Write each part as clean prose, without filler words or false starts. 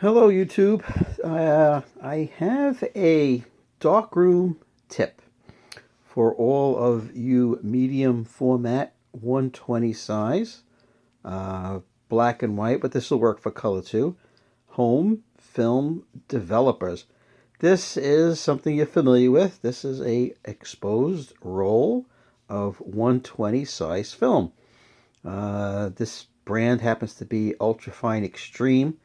Hello YouTube. I have a darkroom tip for all of you medium format 120 size, black and white, but this will work for color too. Home film developers. This is something you're familiar with. This is a exposed roll of 120 size film. This brand happens to be Ultrafine Extreme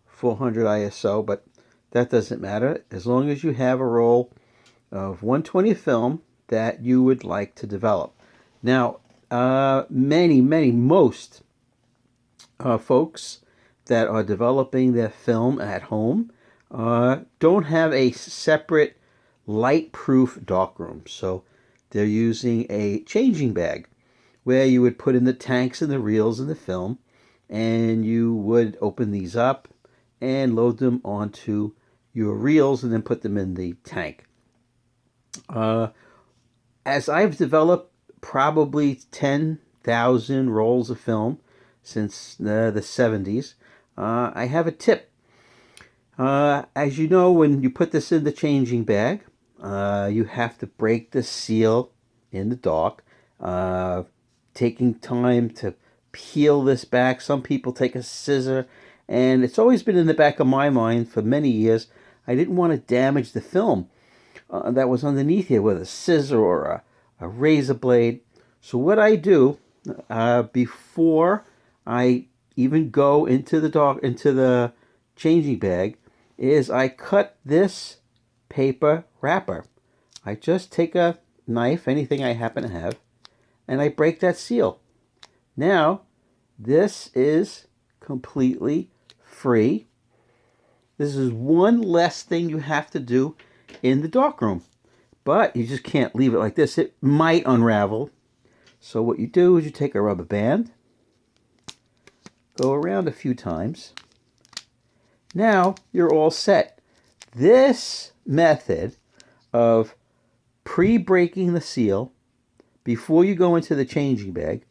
400 ISO, but that doesn't matter as long as you have a roll of 120 film that you would like to develop. Now, most folks that are developing their film at home don't have a separate light-proof darkroom, so they're using a changing bag where you would put in the tanks and the reels and the film, and you would open these up and load them onto your reels and then put them in the tank. As I've developed probably 10,000 rolls of film since the 70s, I have a tip. As you know, when you put this in the changing bag, you have to break the seal in the dark, taking time to peel this back. Some people take a scissor, and it's always been in the back of my mind for many years. I didn't want to damage the film that was underneath here with a scissor or a razor blade. So what I do before I even go into the changing bag is I cut this paper wrapper. I just take a knife, anything I happen to have, and I break that seal. Now, this is completely free. This is one less thing you have to do in the darkroom, but you just can't leave it like this. It might unravel. So what you do is you take a rubber band, go around a few times. Now you're all set. This method of pre-breaking the seal before you go into the changing bag,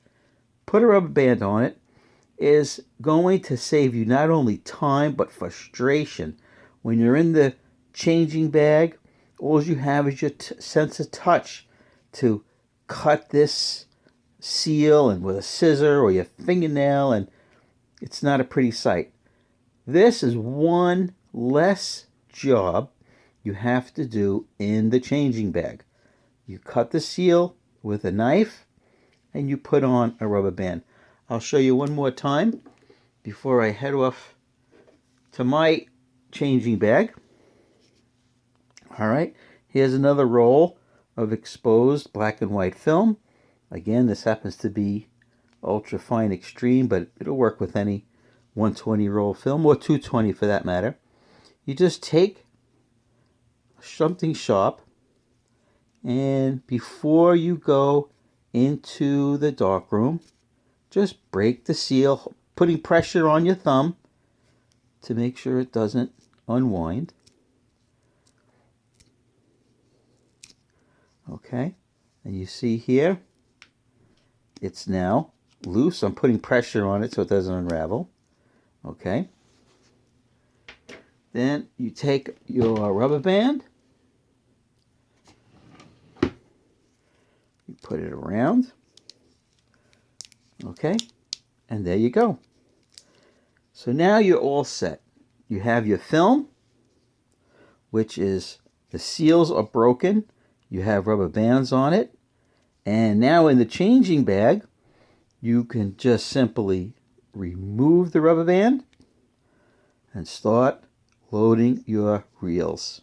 put a rubber band on it, is going to save you not only time but frustration. When you're in the changing bag, all you have is your sense of touch to cut this seal and with a scissor or your fingernail, and it's not a pretty sight. This is one less job you have to do in the changing bag. You cut the seal with a knife and you put on a rubber band. I'll show you one more time before I head off to my changing bag. All right, here's another roll of exposed black and white film. Again, this happens to be Ultrafine Extreme, but it'll work with any 120 roll film, or 220 for that matter. You just take something sharp, and before you go into the darkroom, just break the seal, putting pressure on your thumb to make sure it doesn't unwind. Okay, and you see here, it's now loose. I'm putting pressure on it so it doesn't unravel. Okay. Then you take your rubber band, you put it around. Okay, and there you go. So now you're all set. You have your film, which is the seals are broken. You have rubber bands on it. And now in the changing bag, you can just simply remove the rubber band and start loading your reels.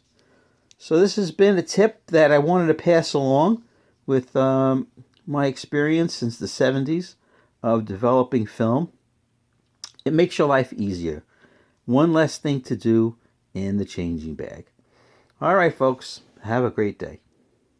So this has been a tip that I wanted to pass along with my experience since the 70s of developing film. It makes your life easier. One less thing to do in the changing bag. All right, folks, have a great day.